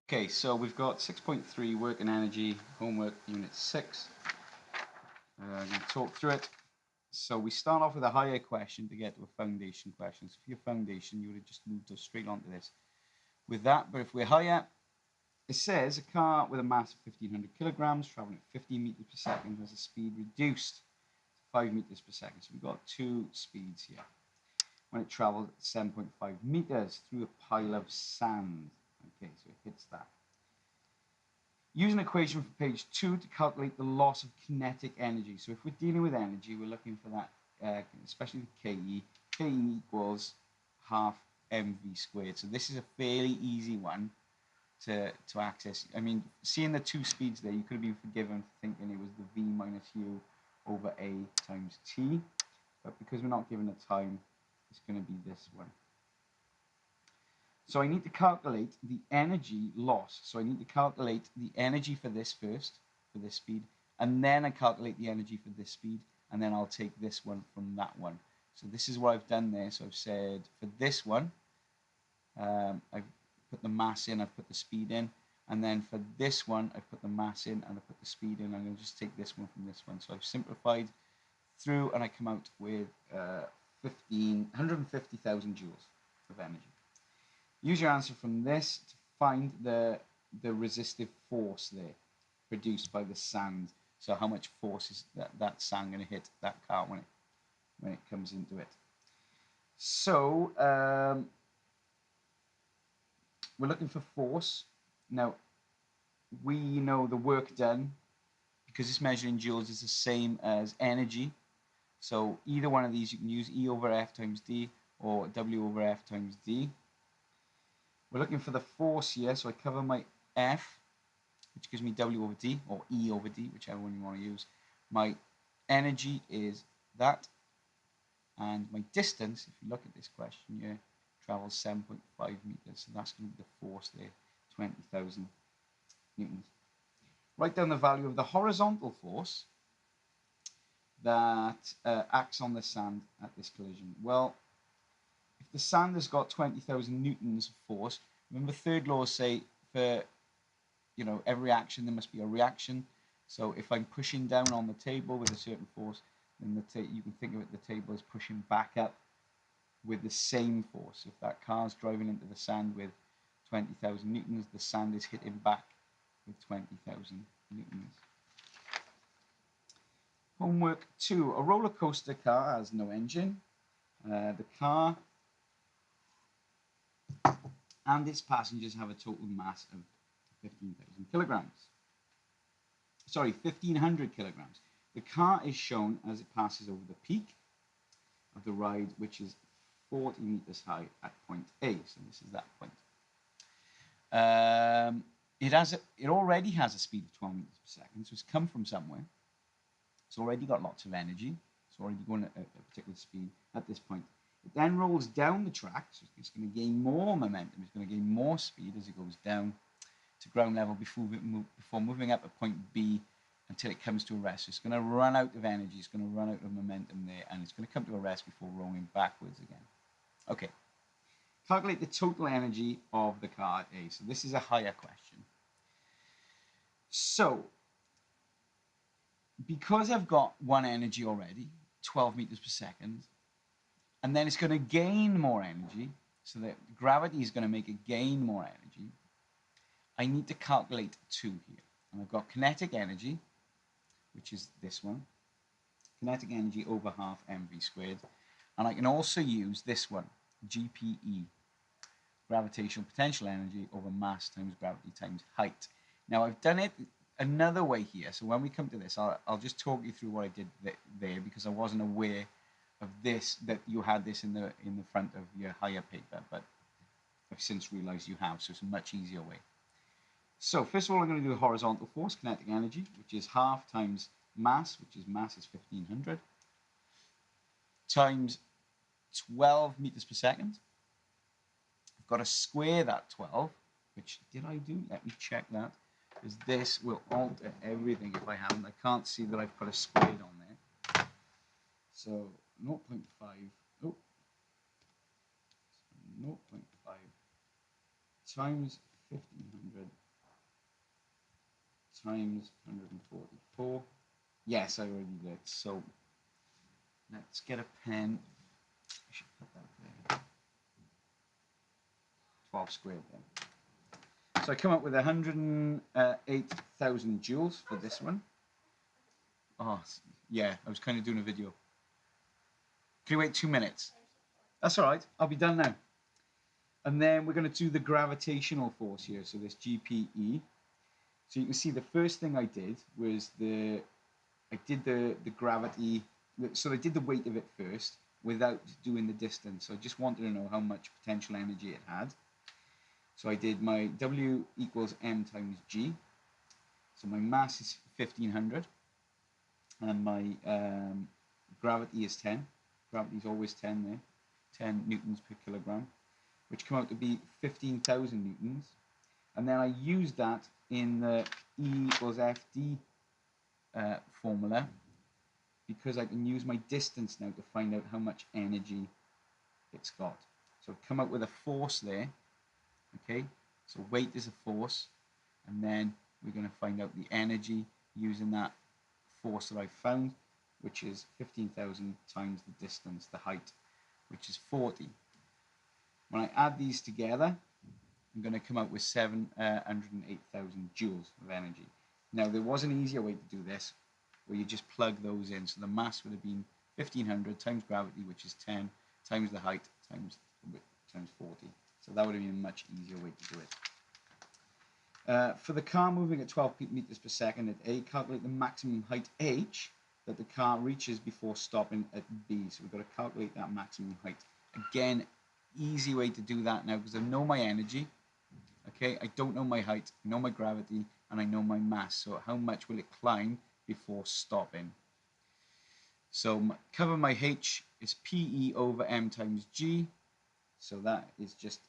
Okay, so we've got 6.3 work and energy, homework unit 6. I'm going to talk through it. So we start off with a higher question to get to a foundation question. So for your foundation, you would have just moved us straight onto this. With that, but if we're higher, it says a car with a mass of 1,500 kilograms traveling at 15 meters per second has a speed reduced to 5 meters per second. So we've got two speeds here. When it travels at 7.5 meters through a pile of sand. Okay, so it hits that. Use an equation from page 2 to calculate the loss of kinetic energy. So if we're dealing with energy, we're looking for that, especially with KE. KE equals half mv squared. So this is a fairly easy one to access. I mean, seeing the two speeds there, you could have been forgiven for thinking it was the v minus u over a times t. But because we're not given a time, it's going to be this one. So I need to calculate the energy loss. So I need to calculate the energy for this first, for this speed, and then I calculate the energy for this speed, and then I'll take this one from that one. So this is what I've done there. So I've said for this one, I've put the mass in, I've put the speed in, and then for this one, I've put the mass in and I've put the speed in. I'm going to just take this one from this one. So I've simplified through, and I come out with 150,000 joules of energy. Use your answer from this to find the resistive force there produced by the sand. So how much force is that sand going to hit that car when it comes into it? So we're looking for force. Now we know the work done, because it's measured in joules, is the same as energy. So either one of these you can use, E over F times D or W over F times D. We're looking for the force here, so I cover my F, which gives me W over D, or E over D, whichever one you want to use. My energy is that, and my distance, if you look at this question here, travels 7.5 meters, so that's going to be the force there, 20,000 newtons. Write down the value of the horizontal force that acts on the sand at this collision. Well, if the sand has got 20,000 newtons of force, remember third laws say for every action there must be a reaction. So if I'm pushing down on the table with a certain force, then you can think of it, the table is pushing back up with the same force. If that car's driving into the sand with 20,000 newtons, the sand is hitting back with 20,000 newtons. Homework 2. A roller coaster car has no engine. The car and its passengers have a total mass of 15,000 kilograms. Sorry, 1,500 kilograms. The car is shown as it passes over the peak of the ride, which is 40 meters high at point A. So this is that point. It already has a speed of 12 meters per second, so it's come from somewhere. It's already got lots of energy. It's already going at a particular speed at this point. It then rolls down the track, so it's going to gain more momentum. It's going to gain more speed as it goes down to ground level before moving up at point B until it comes to a rest. So it's going to run out of energy. It's going to run out of momentum there, and it's going to come to a rest before rolling backwards again. Okay. Calculate the total energy of the car at A. So this is a higher question. So because I've got one energy already, 12 meters per second, and then it's going to gain more energy, so that gravity is going to make it gain more energy, I need to calculate 2 here. And I've got kinetic energy, which is this one, kinetic energy over half mv squared, and I can also use this one, GPE, gravitational potential energy over mass times gravity times height. Now I've done it another way here, so when we come to this, I'll just talk you through what I did there, because I wasn't aware of this, that you had this in the front of your higher paper, but I've since realized you have, so it's a much easier way. So first of all, I'm going to do the horizontal force, kinetic energy, which is half times mass, which is mass is 1,500, times 12 meters per second. I've got to square that 12, which did I do? Let me check that, because this will alter everything if I haven't. I can't see that I've put a squared on there. So 0.5, oh, 0.5 times 1,500 times 144. Yes, I already did. So let's get a pen. I should put that there. 12 squared then. So I come up with 108,000 joules for this one. Oh, yeah, I was kind of doing a video. Can you wait 2 minutes? That's all right. I'll be done now. And then we're going to do the gravitational force here. So this GPE. So you can see the first thing I did was I did the gravity. So I did the weight of it first without doing the distance. So I just wanted to know how much potential energy it had. So I did my W equals m times g. So my mass is 1500, and my gravity is 10. Gravity is always 10 there, 10 newtons per kilogram, which come out to be 15,000 newtons. And then I used that in the E equals FD formula, because I can use my distance now to find out how much energy it's got. So I've come up with a force there. Okay, so weight is a force, and then we're going to find out the energy using that force that I found, which is 15,000 times the distance, the height, which is 40. When I add these together, I'm going to come out with 708,000 joules of energy. Now, there was an easier way to do this, where you just plug those in. So the mass would have been 1500 times gravity, which is 10, times the height, times 40. So that would have been a much easier way to do it. For the car moving at 12 meters per second at A, calculate the maximum height h that the car reaches before stopping at B. So we've got to calculate that maximum height. Again, easy way to do that now, because I know my energy. Okay, I don't know my height, I know my gravity, and I know my mass. So how much will it climb before stopping? So cover my h is PE over m times g. So that is just,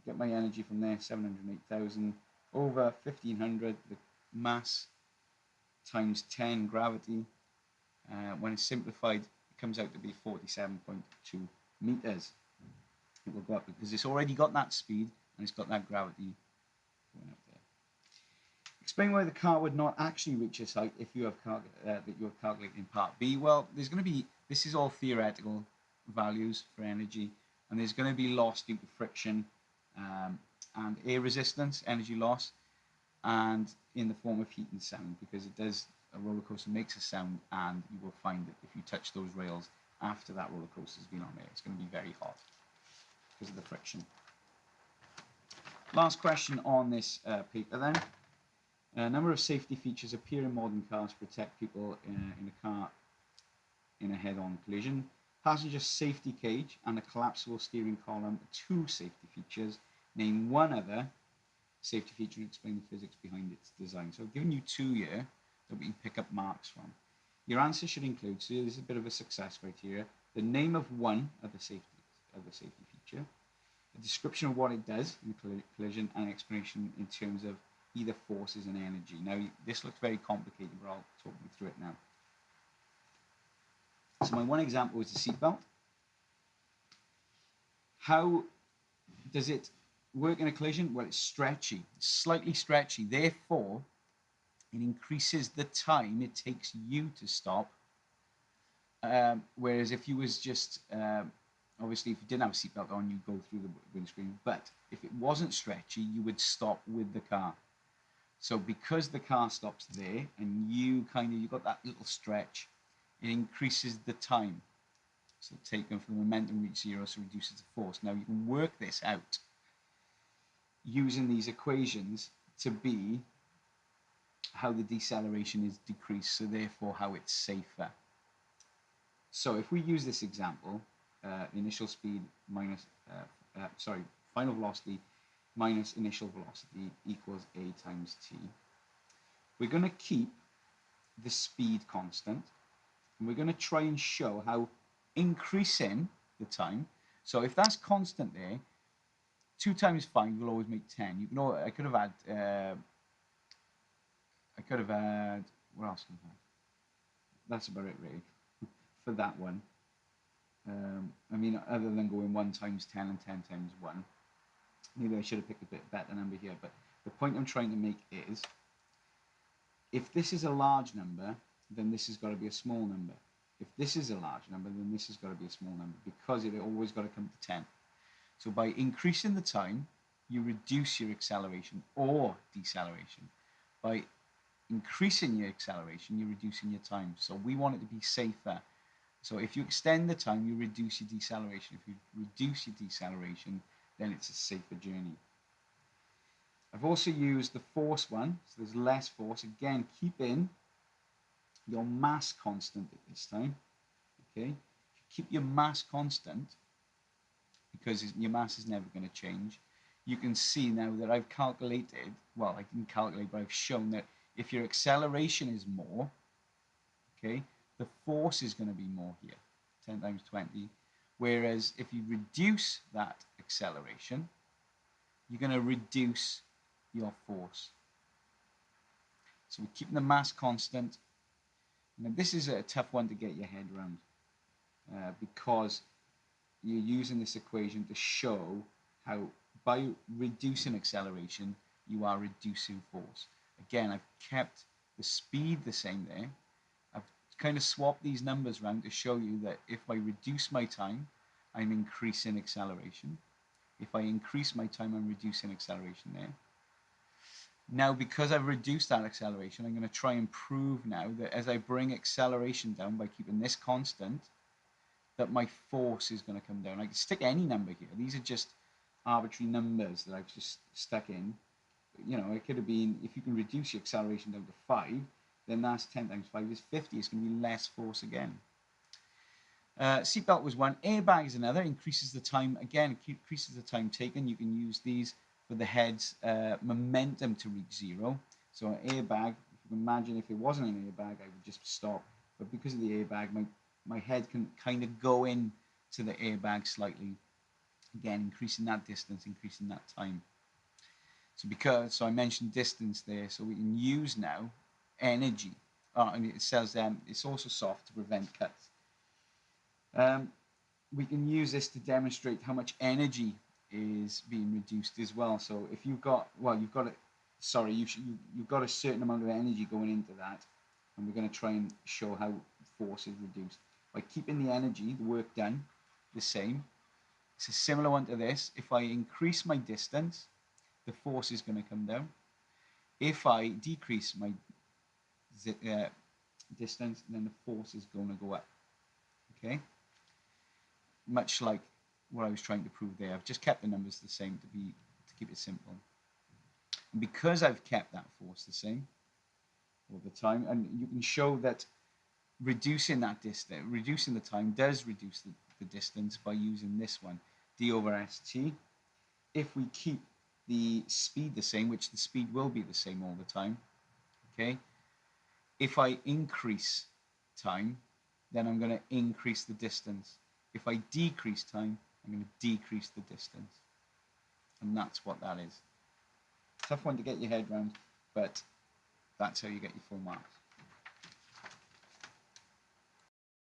get my energy from there, 708,000 over 1500, the mass, times 10 gravity. When it's simplified, it comes out to be 47.2 meters. It will go up because it's already got that speed and it's got that gravity going up there. Explain why the car would not actually reach its height if you have that you're calculating part B. Well, there's going to be, this is all theoretical values for energy, and there's going to be loss due to friction and air resistance, energy loss, and in the form of heat and sound, because it does, a roller coaster makes a sound, and you will find that if you touch those rails after that roller coaster has been on there, it's going to be very hot because of the friction. Last question on this paper then. A number of safety features appear in modern cars to protect people in a car in a head-on collision. Passenger safety cage and a collapsible steering column are two safety features. Name one other safety feature and explain the physics behind its design. So I've given you two here that we can pick up marks from. Your answer should include, so this is a bit of a success criteria, the name of one of the safety feature, a description of what it does in a collision, and an explanation in terms of either forces and energy. Now, this looks very complicated, but I'll talk you through it now. So my one example is the seatbelt. How does it work in a collision? Well, it's stretchy, slightly stretchy. Therefore, it increases the time it takes you to stop. Whereas if you was just, obviously if you didn't have a seatbelt on, you'd go through the windscreen. But if it wasn't stretchy, you would stop with the car. So because the car stops there and you got that little stretch, it increases the time. So taken from the momentum reach zero, so reduces the force. Now you can work this out using these equations to be how the deceleration is decreased, so therefore how it's safer. So if we use this example, initial speed minus, final velocity minus initial velocity equals a times t. We're going to keep the speed constant, and we're going to try and show how increasing the time. So if that's constant there, 2 times 5 will always make 10. You can know, I could have had, what else can I have? That's about it really for that one. I mean, other than going 1 times 10 and 10 times 1. Maybe I should have picked a bit better number here, but the point I'm trying to make is If this is a large number, then this has got to be a small number. If this is a large number, then this has got to be a small number, because it always got to come to 10. So by increasing the time, you reduce your acceleration or deceleration. By increasing your acceleration, you're reducing your time. So we want it to be safer. So if you extend the time, you reduce your deceleration. If you reduce your deceleration, then it's a safer journey. I've also used the force one, so there's less force. Again, keep in your mass constant at this time. Okay, keep your mass constant, because your mass is never going to change. You can see now that I've calculated, well, I didn't calculate, but I've shown that if your acceleration is more, okay, the force is going to be more here, 10 times 20. Whereas if you reduce that acceleration, you're going to reduce your force. So we're keeping the mass constant. Now this is a tough one to get your head around, because you're using this equation to show how by reducing acceleration, you are reducing force. Again, I've kept the speed the same there. I've kind of swapped these numbers around to show you that if I reduce my time, I'm increasing acceleration. If I increase my time, I'm reducing acceleration there. Now, because I've reduced that acceleration, I'm going to try and prove now that as I bring acceleration down by keeping this constant, that my force is going to come down. I can stick any number here. These are just arbitrary numbers that I've just stuck in. You know, it could have been, if you can reduce your acceleration down to 5, then that's 10 times 5 is 50. It's going to be less force again. Seatbelt was one. Airbag is another. Increases the time. Again, increases the time taken. You can use these for the head's momentum to reach 0. So an airbag, if you can imagine, if it wasn't an airbag, I would just stop. But because of the airbag, my head can kind of go in to the airbag slightly. Again, increasing that distance, increasing that time. So I mentioned distance there, so we can use now energy. And it says it's also soft to prevent cuts. We can use this to demonstrate how much energy is being reduced as well. So if you've got, you've got a certain amount of energy going into that, and we're going to try and show how force is reduced by keeping the energy, the work done, the same. It's a similar one to this. If I increase my distance, the force is going to come down. If I decrease my distance, then the force is going to go up. Okay, much like what I was trying to prove there. I've just kept the numbers the same to keep it simple. And because I've kept that force the same all the time, and you can show that reducing that distance, reducing the time does reduce the distance by using this one, d over st. If we keep the speed the same, which the speed will be the same all the time, okay? If I increase time, then I'm going to increase the distance. If I decrease time, I'm going to decrease the distance. And that's what that is. Tough one to get your head around, but that's how you get your full marks.